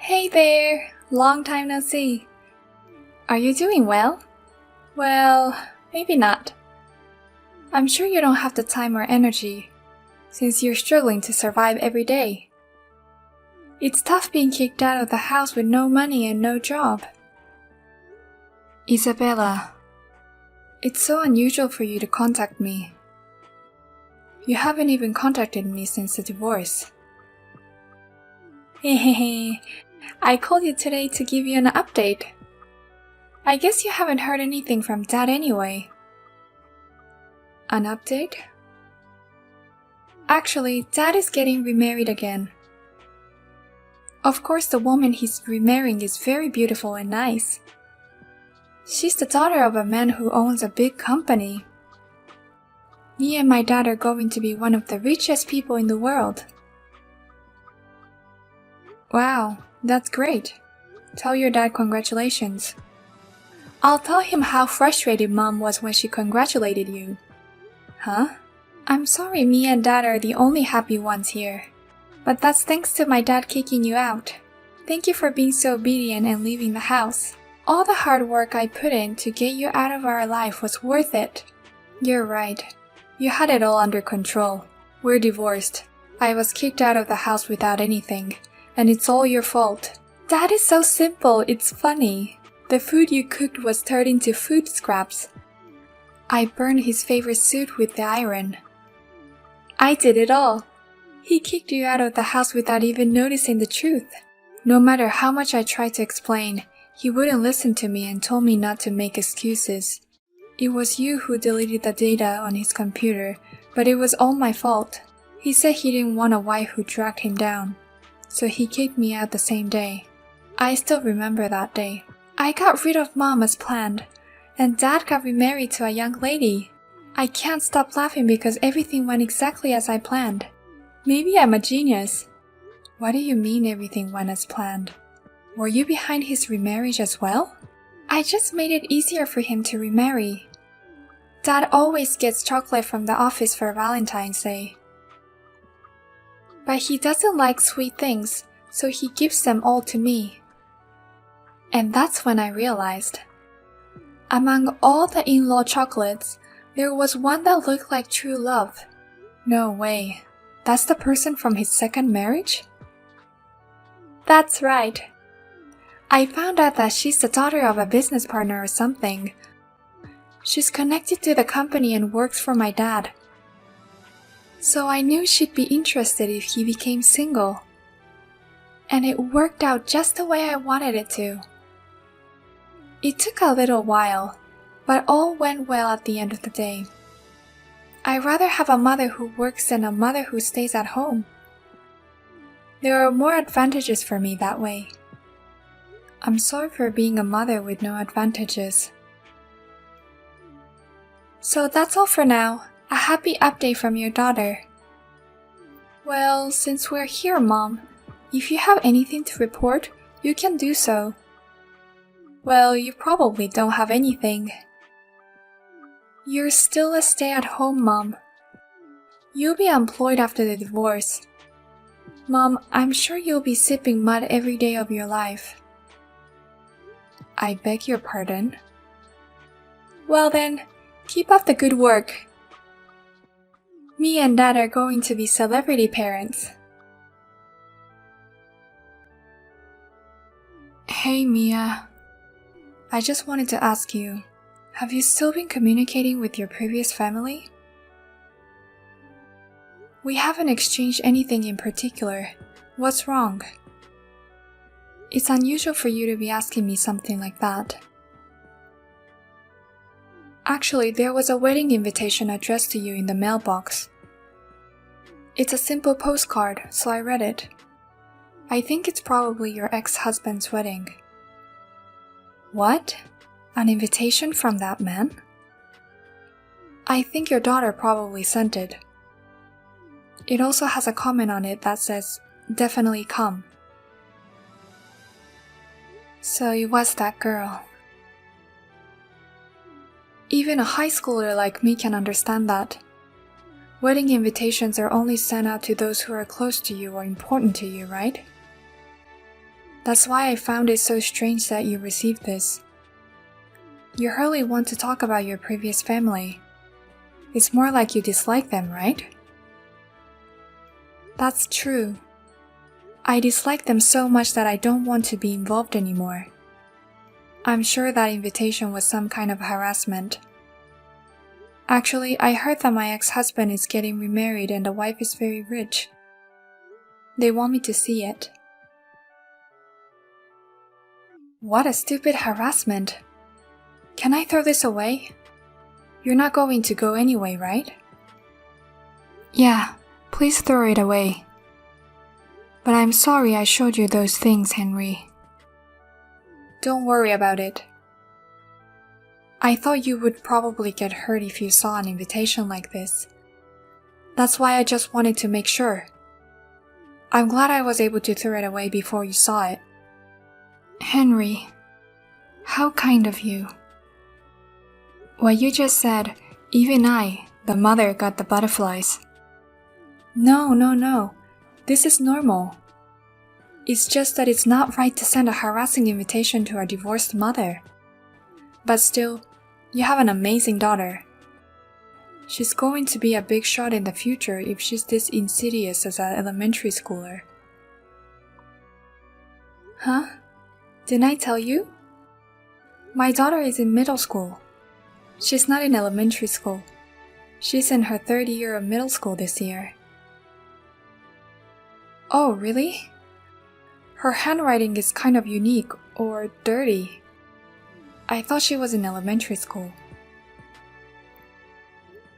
Hey there! Long time no see. Are you doing well? Well, maybe not. I'm sure you don't have the time or energy, since you're struggling to survive every day. It's tough being kicked out of the house with no money and no job. Isabella, it's so unusual for you to contact me. You haven't even contacted me since the divorce. Hehehe, I called you today to give you an update. I guess you haven't heard anything from Dad anyway. An update? Actually, Dad is getting remarried again. Of course, the woman he's remarrying is very beautiful and nice. She's the daughter of a man who owns a big company. Me and my dad are going to be one of the richest people in the world. Wow, that's great. Tell your dad congratulations. I'll tell him how frustrated Mom was when she congratulated you. Huh? I'm sorry me and Dad are the only happy ones here. But that's thanks to my dad kicking you out. Thank you for being so obedient and leaving the house. All the hard work I put in to get you out of our life was worth it. You're right. You had it all under control. We're divorced. I was kicked out of the house without anything, and it's all your fault. Dad is so simple, it's funny. The food you cooked was turned into food scraps. I burned his favorite suit with the iron. I did it all. He kicked you out of the house without even noticing the truth. No matter how much I tried to explain, he wouldn't listen to me and told me not to make excuses. It was you who deleted the data on his computer, but it was all my fault. He said he didn't want a wife who dragged him down, so he kicked me out the same day. I still remember that day. I got rid of Mom as planned, and Dad got remarried to a young lady. I can't stop laughing because everything went exactly as I planned. Maybe I'm a genius. What do you mean everything went as planned? Were you behind his remarriage as well? I just made it easier for him to remarry. Dad always gets chocolate from the office for Valentine's Day. But he doesn't like sweet things, so he gives them all to me. And that's when I realized. Among all the in-law chocolates, there was one that looked like true love. No way. That's the person from his second marriage? That's right. I found out that she's the daughter of a business partner or something. She's connected to the company and works for my dad. So I knew she'd be interested if he became single. And it worked out just the way I wanted it to. It took a little while, but all went well at the end of the day. I'd rather have a mother who works than a mother who stays at home. There are more advantages for me that way. I'm sorry for being a mother with no advantages. So that's all for now. A happy update from your daughter. Well, since we're here, Mom, if you have anything to report, you can do so. Well, you probably don't have anything. You're still a stay-at-home mom. You'll be employed after the divorce. Mom, I'm sure you'll be sipping mud every day of your life. I beg your pardon? Well then, keep up the good work. Me and Dad are going to be celebrity parents. Hey Mia, I just wanted to ask you, have you still been communicating with your previous family? We haven't exchanged anything in particular. What's wrong? It's unusual for you to be asking me something like that. Actually, there was a wedding invitation addressed to you in the mailbox. It's a simple postcard, so I read it. I think it's probably your ex-husband's wedding. What? An invitation from that man? I think your daughter probably sent it. It also has a comment on it that says, "Definitely come." So it was that girl. Even a high schooler like me can understand that. Wedding invitations are only sent out to those who are close to you or important to you, right? That's why I found it so strange that you received this. You hardly want to talk about your previous family. It's more like you dislike them, right? That's true. I dislike them so much that I don't want to be involved anymore. I'm sure that invitation was some kind of harassment. Actually, I heard that my ex-husband is getting remarried and the wife is very rich. They want me to see it. What a stupid harassment. Can I throw this away? You're not going to go anyway, right? Yeah, please throw it away. But I'm sorry I showed you those things, Henry. Don't worry about it. I thought you would probably get hurt if you saw an invitation like this. That's why I just wanted to make sure. I'm glad I was able to throw it away before you saw it. Henry, how kind of you. What you just said, even I, the mother, got the butterflies. No. This is normal. It's just that it's not right to send a harassing invitation to a divorced mother. But still, you have an amazing daughter. She's going to be a big shot in the future if she's this insidious as an elementary schooler. Huh? Didn't I tell you? My daughter is in middle school. She's not in elementary school. She's in her third year of middle school this year. Oh, really? Her handwriting is kind of unique, or dirty. I thought she was in elementary school.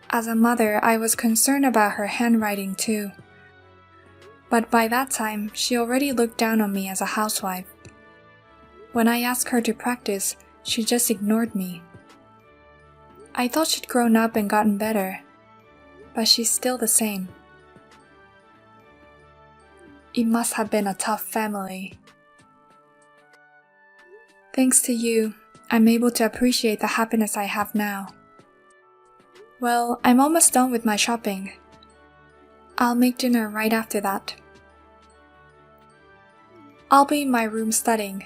As a mother, I was concerned about her handwriting too. But by that time, she already looked down on me as a housewife. When I asked her to practice, she just ignored me. I thought she'd grown up and gotten better, but she's still the same. It must have been a tough family. Thanks to you, I'm able to appreciate the happiness I have now. Well, I'm almost done with my shopping. I'll make dinner right after that. I'll be in my room studying.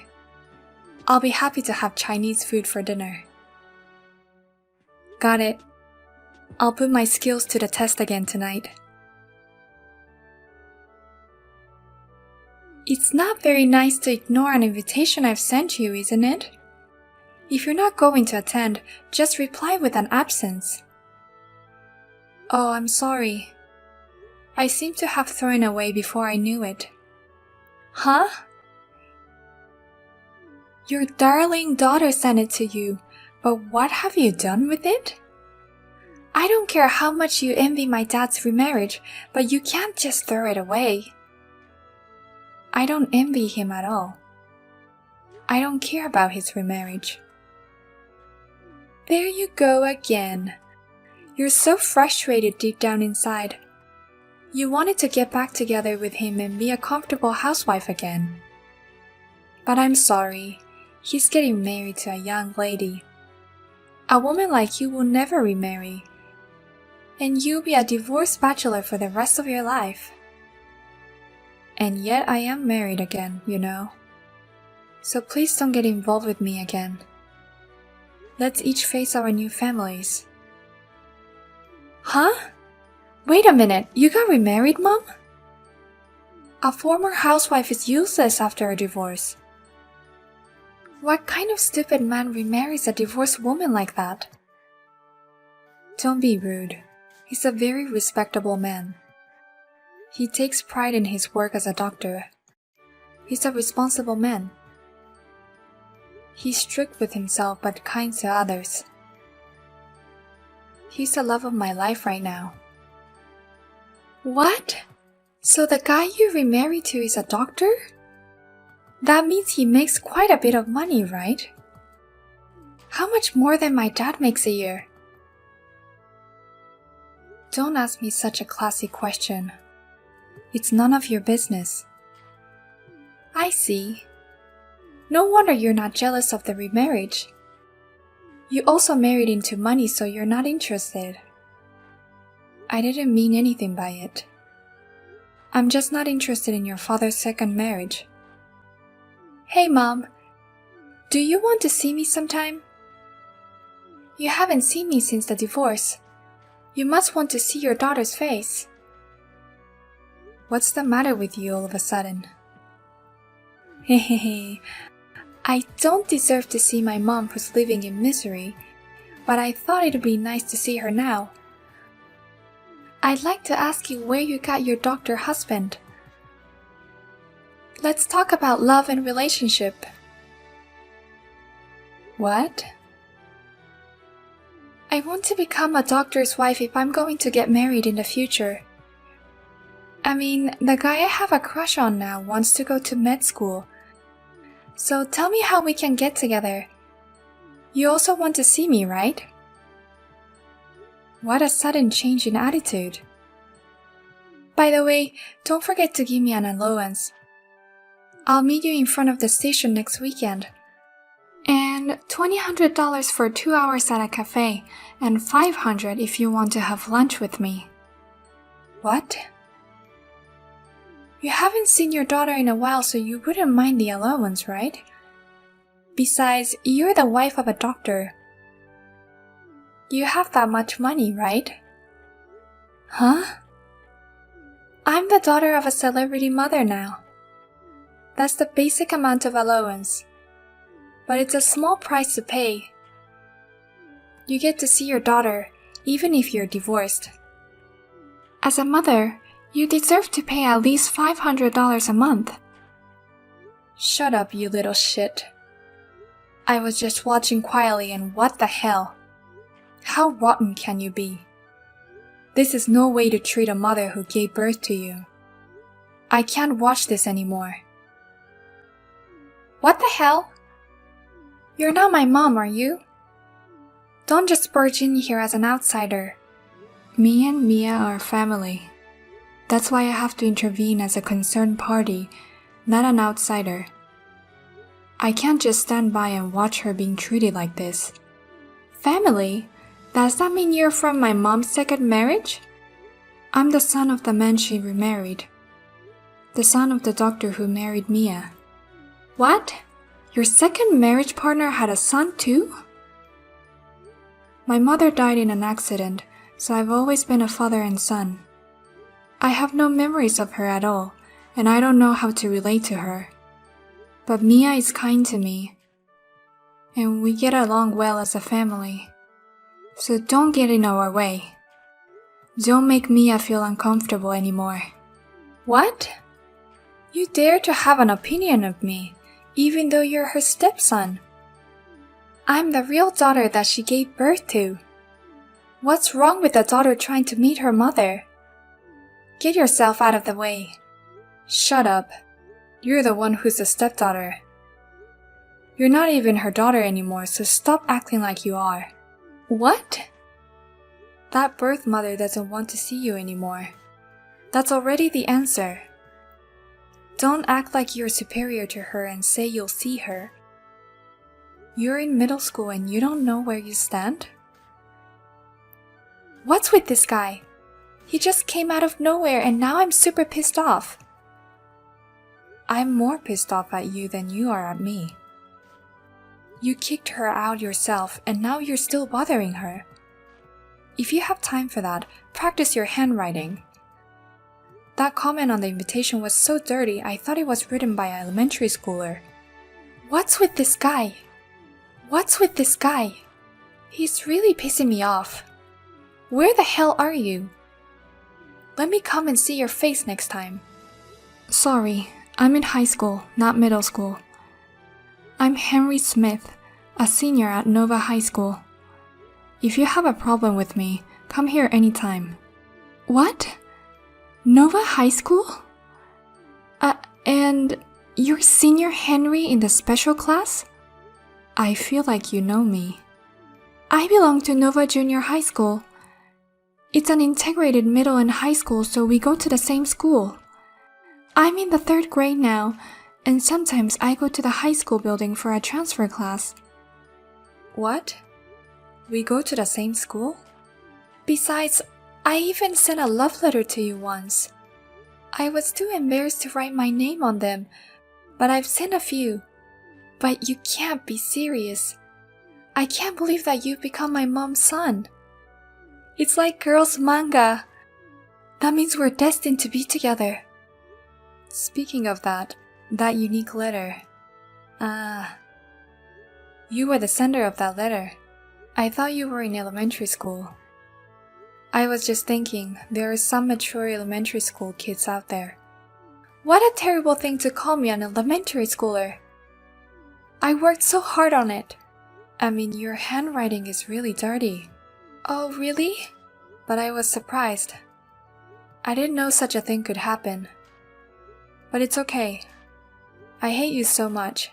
I'll be happy to have Chinese food for dinner. Got it. I'll put my skills to the test again tonight. It's not very nice to ignore an invitation I've sent you, isn't it? If you're not going to attend, just reply with an absence. Oh, I'm sorry. I seem to have thrown it away before I knew it. Huh? Your darling daughter sent it to you, but what have you done with it? I don't care how much you envy my dad's remarriage, but you can't just throw it away. I don't envy him at all. I don't care about his remarriage. There you go again. You're so frustrated deep down inside. You wanted to get back together with him and be a comfortable housewife again. But I'm sorry, he's getting married to a young lady. A woman like you will never remarry, and you'll be a divorced bachelor for the rest of your life. And yet I am married again, you know. So please don't get involved with me again. Let's each face our new families. Huh? Wait a minute, you got remarried, Mom? A former housewife is useless after a divorce. What kind of stupid man remarries a divorced woman like that? Don't be rude. He's a very respectable man. He takes pride in his work as a doctor. He's a responsible man. He's strict with himself but kind to others. He's the love of my life right now. What? So the guy you remarried to is a doctor? That means he makes quite a bit of money, right? How much more than my dad makes a year? Don't ask me such a classy question. It's none of your business. I see. No wonder you're not jealous of the remarriage. You also married into money, so you're not interested. I didn't mean anything by it. I'm just not interested in your father's second marriage. Hey Mom, do you want to see me sometime? You haven't seen me since the divorce. You must want to see your daughter's face. What's the matter with you all of a sudden? Hehehe, I don't deserve to see my mom who's living in misery, but I thought it'd be nice to see her now. I'd like to ask you where you got your doctor husband. Let's talk about love and relationship. What? I want to become a doctor's wife if I'm going to get married in the future. I mean, the guy I have a crush on now wants to go to med school. So tell me how we can get together. You also want to see me, right? What a sudden change in attitude. By the way, don't forget to give me an allowance. I'll meet you in front of the station next weekend. And $200 for 2 hours at a cafe, and $500 if you want to have lunch with me. What? You haven't seen your daughter in a while, so you wouldn't mind the allowance, right? Besides, you're the wife of a doctor. You have that much money, right? Huh? I'm the daughter of a celebrity mother now. That's the basic amount of allowance. But it's a small price to pay. You get to see your daughter, even if you're divorced. As a mother, you deserve to pay at least $500 a month. Shut up, you little shit. I was just watching quietly and what the hell? How rotten can you be? This is no way to treat a mother who gave birth to you. I can't watch this anymore. What the hell? You're not my mom, are you? Don't just barge in here as an outsider. Me and Mia are family. That's why I have to intervene as a concerned party, not an outsider. I can't just stand by and watch her being treated like this. Family? Does that mean you're from my mom's second marriage? I'm the son of the man she remarried. The son of the doctor who married Mia. What? Your second marriage partner had a son too? My mother died in an accident, so I've always been a father and son. I have no memories of her at all, and I don't know how to relate to her. But Mia is kind to me, and we get along well as a family. So don't get in our way. Don't make Mia feel uncomfortable anymore. What? You dare to have an opinion of me, even though you're her stepson. I'm the real daughter that she gave birth to. What's wrong with a daughter trying to meet her mother? Get yourself out of the way. Shut up. You're the one who's a stepdaughter. You're not even her daughter anymore, so stop acting like you are. What? That birth mother doesn't want to see you anymore. That's already the answer. Don't act like you're superior to her and say you'll see her. You're in middle school and you don't know where you stand? What's with this guy? He just came out of nowhere and now I'm super pissed off. I'm more pissed off at you than you are at me. You kicked her out yourself and now you're still bothering her. If you have time for that, practice your handwriting. That comment on the invitation was so dirty, I thought it was written by an elementary schooler. What's with this guy? What's with this guy? He's really pissing me off. Where the hell are you? Let me come and see your face next time. Sorry, I'm in high school, not middle school. I'm Henry Smith, a senior at Nova High School. If you have a problem with me, come here anytime. What? Nova High School? And you're Senior Henry in the special class? I feel like you know me. I belong to Nova Junior High School. It's an integrated middle and high school, so we go to the same school. I'm in the 3rd grade now, and sometimes I go to the high school building for a transfer class. What? We go to the same school? Besides, I even sent a love letter to you once. I was too embarrassed to write my name on them, but I've sent a few. But you can't be serious. I can't believe that you've become my mom's son. It's like girls' manga. That means we're destined to be together. Speaking of that unique letter. You were the sender of that letter. I thought you were in elementary school. I was just thinking, there are some mature elementary school kids out there. What a terrible thing to call me an elementary schooler. I worked so hard on it. I mean, your handwriting is really dirty. Oh, really? But I was surprised. I didn't know such a thing could happen. But it's okay. I hate you so much.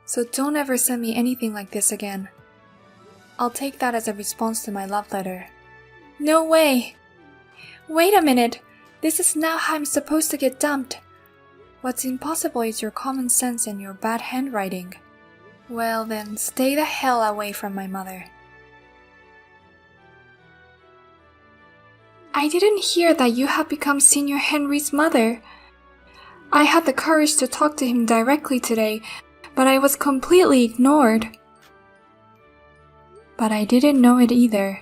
So don't ever send me anything like this again. I'll take that as a response to my love letter. No way! Wait a minute! This is now how I'm supposed to get dumped. What's impossible is your common sense and your bad handwriting. Well then, stay the hell away from my mother. I didn't hear that you had become Senior Henry's mother. I had the courage to talk to him directly today, but I was completely ignored. But I didn't know it either.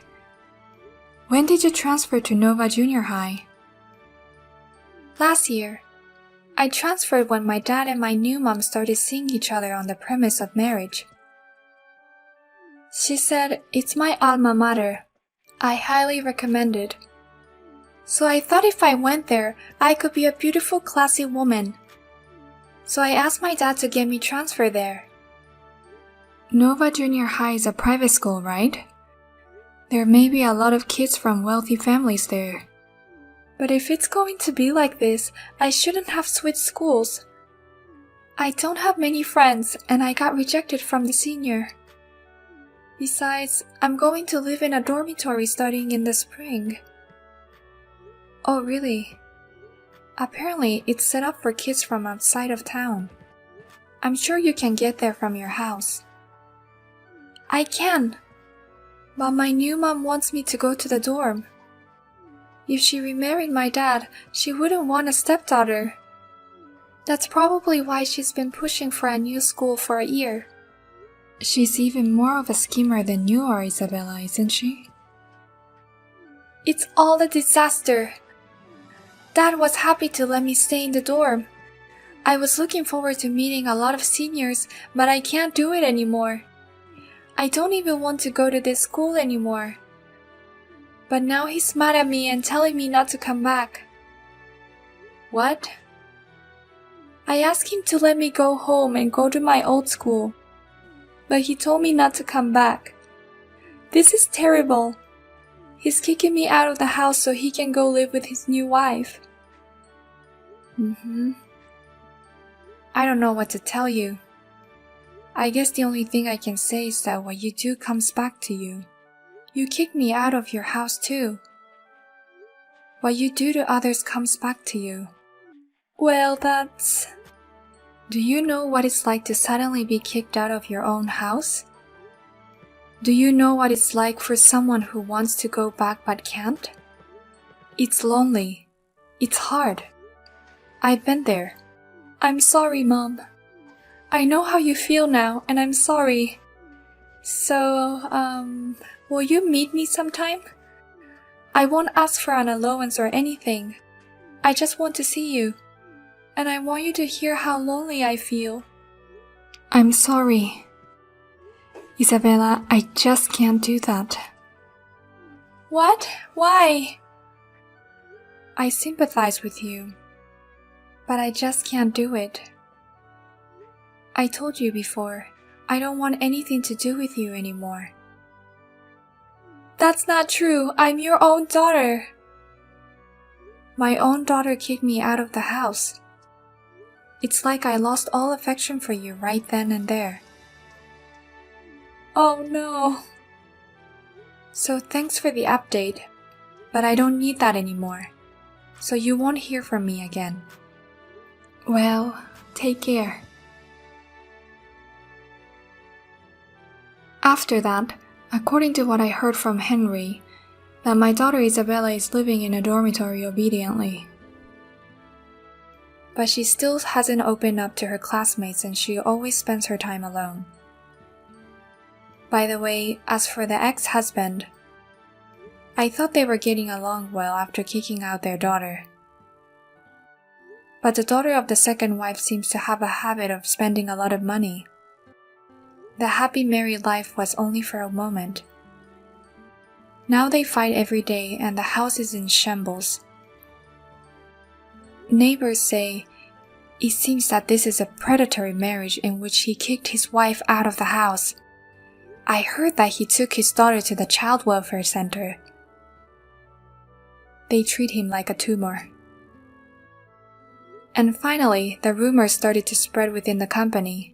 When did you transfer to Nova Junior High? Last year. I transferred when my dad and my new mom started seeing each other on the premise of marriage. She said, it's my alma mater. I highly recommend it. So I thought if I went there, I could be a beautiful, classy woman. So I asked my dad to get me transferred there. Nova Junior High is a private school, right? There may be a lot of kids from wealthy families there. But if it's going to be like this, I shouldn't have switched schools. I don't have many friends, and I got rejected from the senior. Besides, I'm going to live in a dormitory starting in the spring. Oh, really? Apparently, it's set up for kids from outside of town. I'm sure you can get there from your house. I can, but my new mom wants me to go to the dorm. If she remarried my dad, she wouldn't want a stepdaughter. That's probably why she's been pushing for a new school for a year. She's even more of a schemer than you are, Isabella, isn't she? It's all a disaster. Dad was happy to let me stay in the dorm. I was looking forward to meeting a lot of seniors, but I can't do it anymore. I don't even want to go to this school anymore. But now he's mad at me and telling me not to come back. What? I asked him to let me go home and go to my old school, but he told me not to come back. This is terrible. He's kicking me out of the house so he can go live with his new wife. I don't know what to tell you. I guess the only thing I can say is that what you do comes back to you. You kick me out of your house too. What you do to others comes back to you. Well, that's... Do you know what it's like to suddenly be kicked out of your own house? Do you know what it's like for someone who wants to go back but can't? It's lonely. It's hard. I've been there. I'm sorry, Mom. I know how you feel now, and I'm sorry. So, will you meet me sometime? I won't ask for an allowance or anything. I just want to see you. And I want you to hear how lonely I feel. I'm sorry. Isabella, I just can't do that. What? Why? I sympathize with you. But I just can't do it. I told you before, I don't want anything to do with you anymore. That's not true. I'm your own daughter. My own daughter kicked me out of the house. It's like I lost all affection for you right then and there. Oh no. So thanks for the update, but I don't need that anymore. So you won't hear from me again. Well, take care. After that, according to what I heard from Henry, that my daughter Isabella is living in a dormitory obediently. but she still hasn't opened up to her classmates and she always spends her time alone. By the way, as for the ex-husband, I thought they were getting along well after kicking out their daughter. But the daughter of the second wife seems to have a habit of spending a lot of money. The happy married life was only for a moment. Now they fight every day and the house is in shambles. Neighbors say, it seems that this is a predatory marriage in which he kicked his wife out of the house. I heard that he took his daughter to the child welfare center. They treat him like a tumor. And finally, the rumors started to spread within the company.